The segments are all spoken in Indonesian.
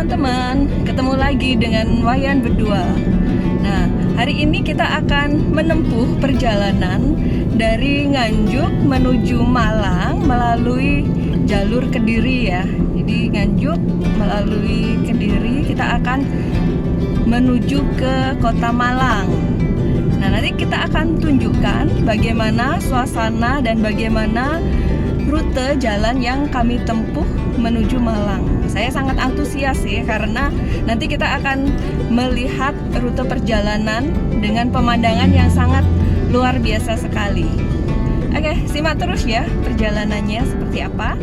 teman-teman, ketemu lagi dengan Wayan berdua. Nah, hari ini kita akan menempuh perjalanan dari Nganjuk menuju Malang melalui jalur Kediri ya. Jadi Nganjuk melalui Kediri, kita akan menuju ke kota Malang. Nah, nanti kita akan tunjukkan bagaimana suasana dan bagaimana rute jalan yang kami tempuh menuju Malang. Saya sangat antusias ya, karena nanti kita akan melihat rute perjalanan dengan pemandangan yang sangat luar biasa sekali. Oke, simak terus ya perjalanannya seperti apa.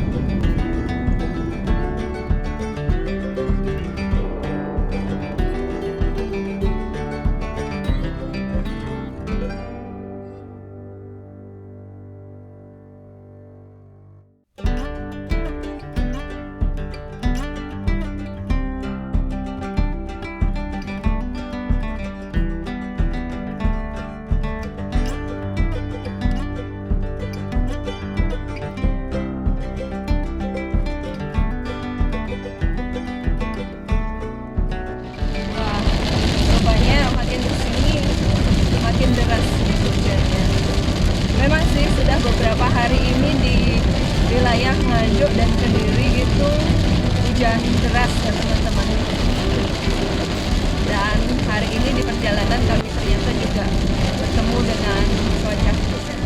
Memang sih sudah beberapa hari ini di wilayah Nganjuk dan Kediri itu hujan deras ya teman-teman. Dan hari ini di perjalanan kami ternyata juga bertemu dengan cuaca hujan.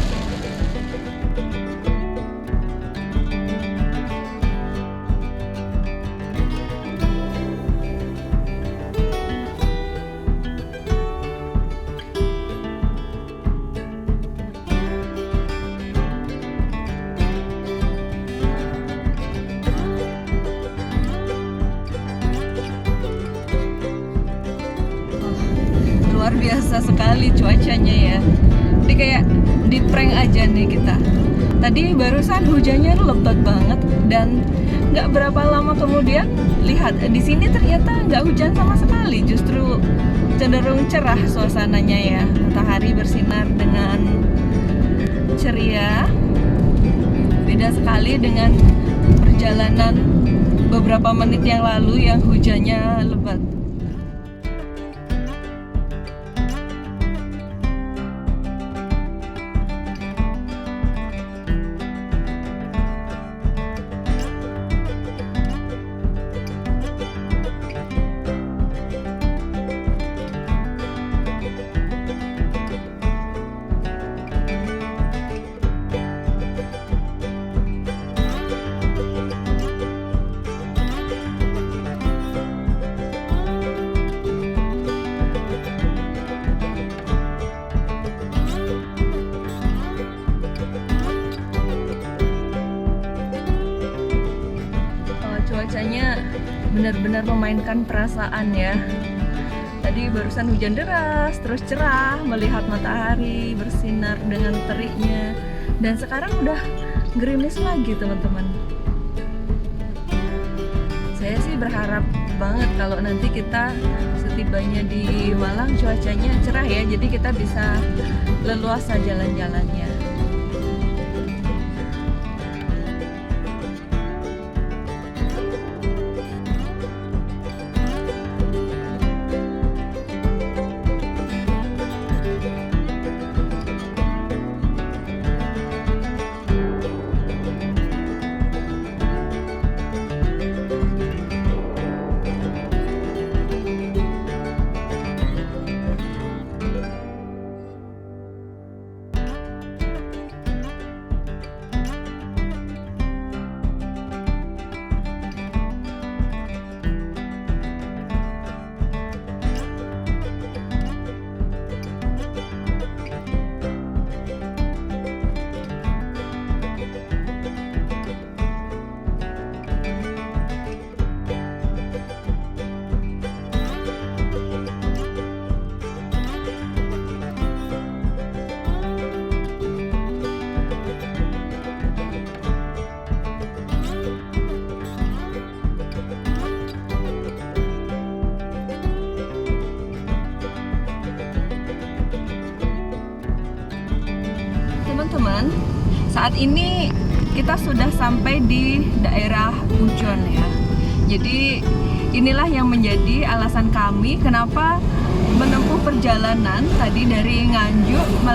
Luar biasa sekali cuacanya ya. Jadi kayak di prank aja nih kita. Tadi barusan hujannya lebat banget dan nggak berapa lama kemudian lihat di sini ternyata nggak hujan sama sekali. Justru cenderung cerah suasananya ya. Matahari bersinar dengan ceria. Beda sekali dengan perjalanan beberapa menit yang lalu yang hujannya lebat. Cuacanya benar-benar memainkan perasaan ya. Tadi barusan hujan deras, terus cerah, melihat matahari bersinar dengan teriknya, dan sekarang udah gerimis lagi teman-teman. Saya sih berharap banget kalau nanti kita setibanya di Malang cuacanya cerah ya, jadi kita bisa leluasa jalan-jalannya. teman-teman, saat ini kita sudah sampai di daerah Pujon ya. Jadi inilah yang menjadi alasan kami kenapa menempuh perjalanan tadi dari Nganjuk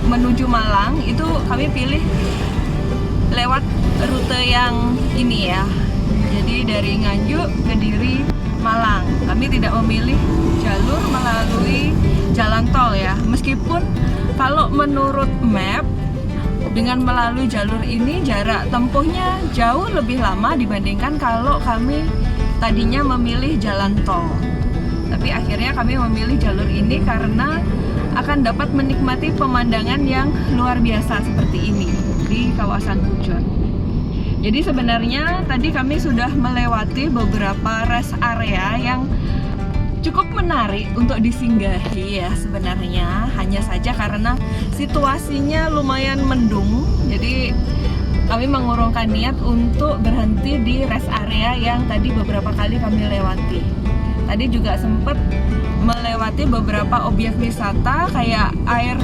menuju Malang. Itu kami pilih lewat rute yang ini ya. Jadi dari Nganjuk, Kediri, Malang. Kami tidak memilih jalur melalui jalan tol ya. Meskipun kalau menurut map dengan melalui jalur ini jarak tempuhnya jauh lebih lama dibandingkan kalau kami tadinya memilih jalan tol. Tapi akhirnya kami memilih jalur ini karena akan dapat menikmati pemandangan yang luar biasa seperti ini di kawasan Pujon. Jadi sebenarnya tadi kami sudah melewati beberapa rest area yang cukup menarik untuk disinggahi ya sebenarnya. Hanya saja karena situasinya lumayan mendung, jadi kami mengurungkan niat untuk berhenti di rest area yang tadi beberapa kali kami lewati. Tadi juga sempat melewati beberapa objek wisata kayak air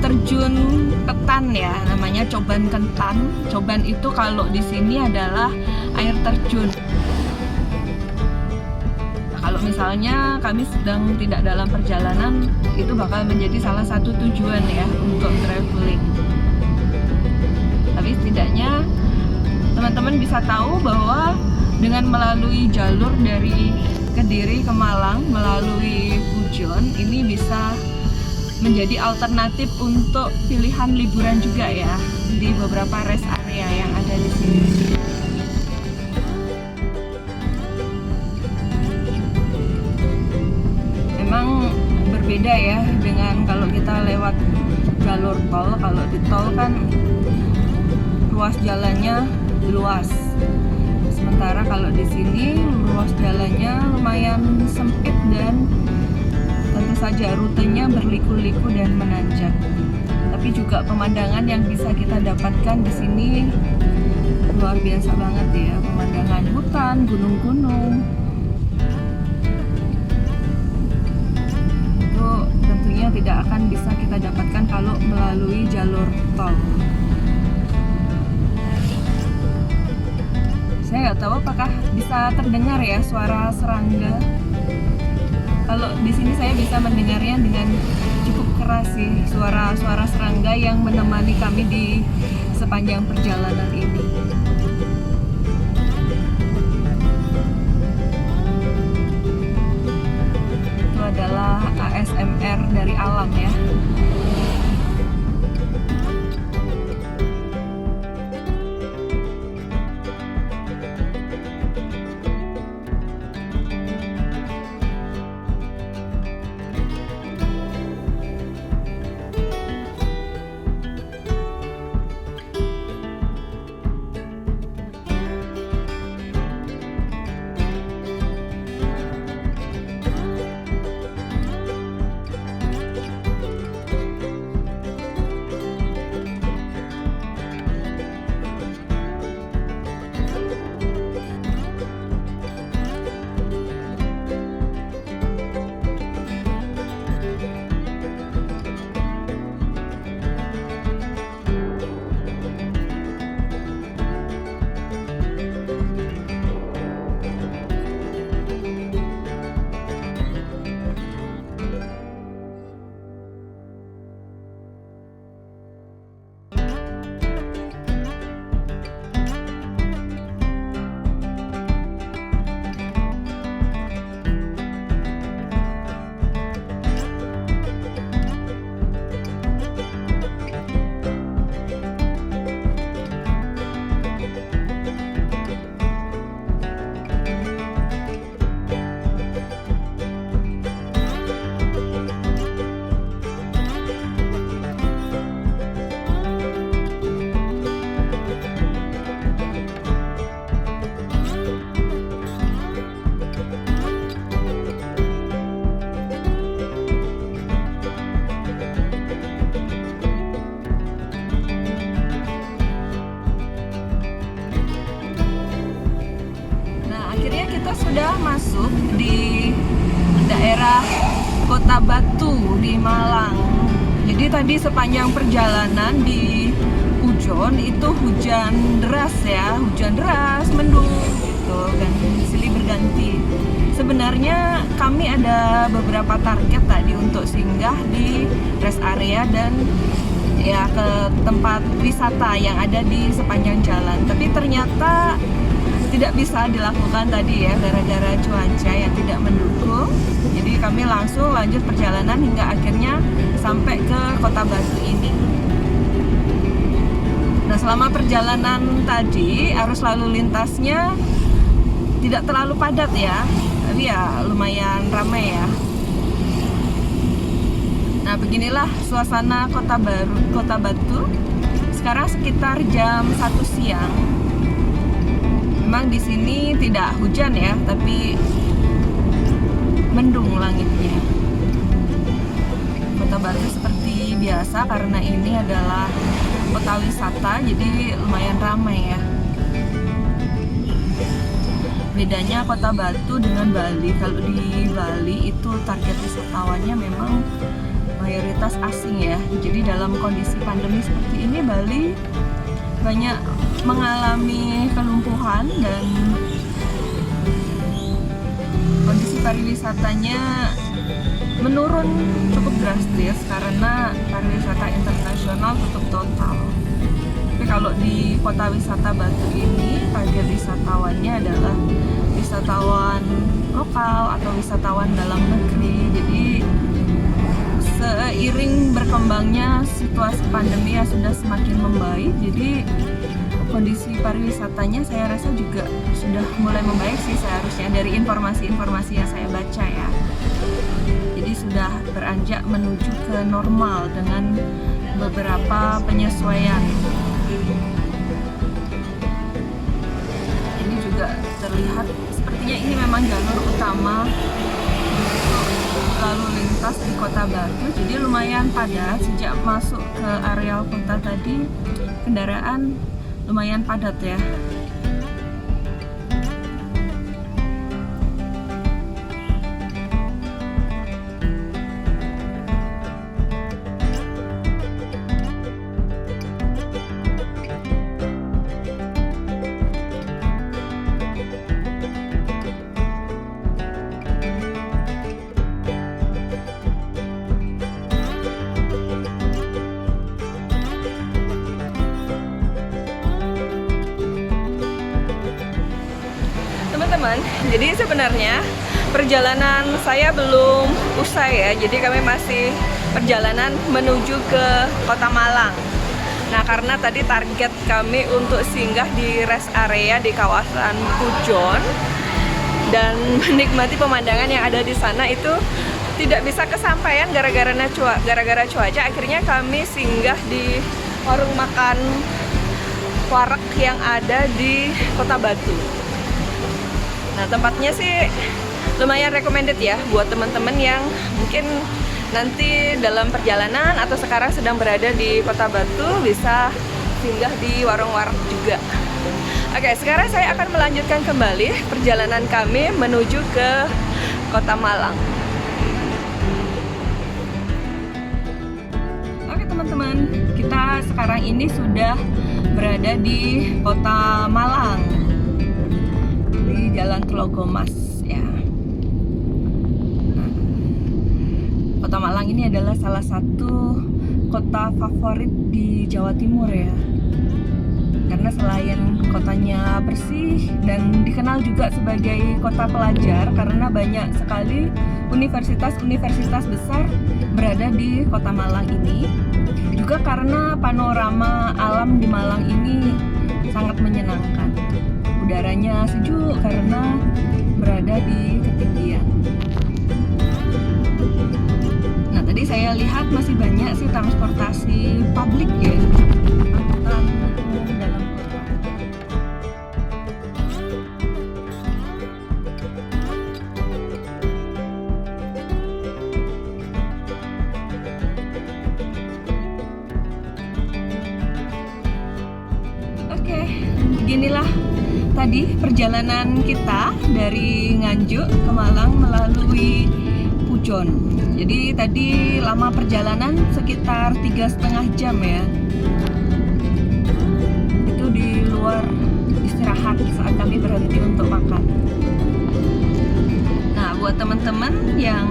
terjun Ketan ya, namanya Coban Kentan. Coban itu kalau di sini adalah air terjun. Kalau misalnya kami sedang tidak dalam perjalanan, itu bakal menjadi salah satu tujuan ya untuk traveling. Tapi setidaknya teman-teman bisa tahu bahwa dengan melalui jalur dari Kediri ke Malang melalui Pujon ini bisa menjadi alternatif untuk pilihan liburan juga ya di beberapa rest area yang ada di sini. Memang berbeda ya dengan kalau kita lewat jalur tol. Kalau di tol kan ruas jalannya luas. Sementara kalau di sini ruas jalannya lumayan sempit dan tentu saja rutenya berliku-liku dan menanjak. Tapi juga pemandangan yang bisa kita dapatkan di sini luar biasa banget ya. Pemandangan hutan, gunung-gunung. Itu tentunya tidak akan bisa kita dapatkan kalau melalui jalur tol. Saya nggak tahu apakah bisa terdengar ya suara serangga. Kalau di sini saya bisa mendengarnya dengan cukup keras sih, suara serangga yang menemani kami di sepanjang perjalanan ini. Itu adalah ASMR dari alam ya. sudah masuk di daerah Kota Batu di Malang. Jadi tadi sepanjang perjalanan di Pujon itu hujan deras ya, hujan deras, mendung. gitu kan, silih berganti. Sebenarnya kami ada beberapa target tadi untuk singgah di rest area dan ya ke tempat wisata yang ada di sepanjang jalan, tapi ternyata tidak bisa dilakukan tadi ya gara-gara cuaca yang tidak mendukung. Jadi kami langsung lanjut perjalanan hingga akhirnya sampai ke Kota Batu ini. Nah, selama perjalanan tadi arus lalu lintasnya tidak terlalu padat ya, tapi ya lumayan ramai ya. Nah, beginilah suasana Kota Batu. Sekarang sekitar jam 1 siang. Memang di sini tidak hujan ya, tapi mendung langitnya. Kota Batu seperti biasa karena ini adalah kota wisata, jadi lumayan ramai ya. Bedanya Kota Batu dengan Bali, kalau di Bali itu target wisatawannya memang mayoritas asing ya. Jadi dalam kondisi pandemi seperti ini, Bali banyak mengalami kelumpuhan dan kondisi pariwisatanya menurun cukup drastis karena pariwisata internasional tutup total. Tapi kalau di kota wisata Batu ini, target wisatawannya adalah wisatawan lokal atau wisatawan dalam negeri. Jadi seiring berkembangnya situasi pandemi yang sudah semakin membaik, jadi kondisi pariwisatanya saya rasa juga sudah mulai membaik sih seharusnya dari informasi-informasi yang saya baca ya. Jadi sudah beranjak menuju ke normal dengan beberapa penyesuaian. Ini juga terlihat sepertinya ini memang jalur utama untuk lalu lintas di Kota Batu, jadi lumayan padat. Sejak masuk ke areal kota tadi kendaraan lumayan padat ya. Teman-teman, jadi sebenarnya perjalanan saya belum usai ya. Jadi kami masih perjalanan menuju ke Kota Malang. Nah, karena tadi target kami untuk singgah di rest area di kawasan Pujon dan menikmati pemandangan yang ada di sana itu tidak bisa kesampaian gara-gara cuaca. Akhirnya kami singgah di warung makan warak yang ada di Kota Batu. Nah, tempatnya sih lumayan recommended ya buat teman-teman yang mungkin nanti dalam perjalanan atau sekarang sedang berada di Kota Batu, bisa singgah di warung warak juga. Oke, sekarang saya akan melanjutkan kembali perjalanan kami menuju ke Kota Malang. Oke teman-teman, kita sekarang ini sudah berada di Kota Malang, di Jalan Tlogomas ya. Nah, Kota Malang ini adalah salah satu kota favorit di Jawa Timur ya. Karena selain kotanya bersih dan dikenal juga sebagai kota pelajar karena banyak sekali universitas-universitas besar berada di Kota Malang ini. Juga karena panorama alam di Malang ini sangat menyenangkan. Udaranya sejuk karena berada di ketinggian. Nah, tadi saya lihat masih banyak sih transportasi publik ya, angkutan umum dalam kota. Oke, beginilah tadi perjalanan kita dari Nganjuk ke Malang melalui Pujon. Jadi tadi lama perjalanan sekitar 3,5 jam ya. Itu di luar istirahat saat kami berhenti untuk makan. buat teman-teman yang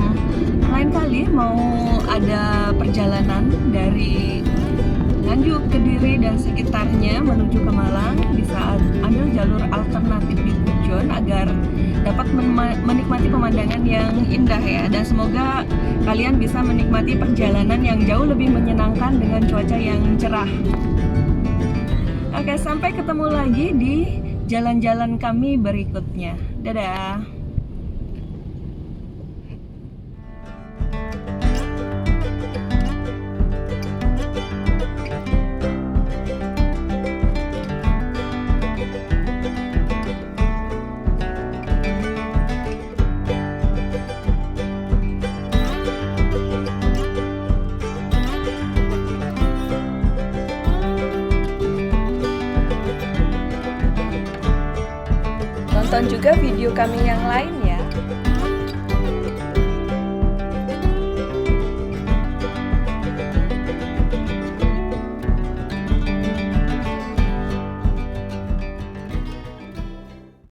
lain kali mau ada perjalanan dari Nganjuk, Kediri dan sekitarnya menuju ke Malang, bisa ambil jalur alternatif di Pujon agar dapat menikmati pemandangan yang indah ya. Dan semoga kalian bisa menikmati perjalanan yang jauh lebih menyenangkan dengan cuaca yang cerah. Oke, sampai ketemu lagi di jalan-jalan kami berikutnya. Dadah. Tonton juga video kami yang lain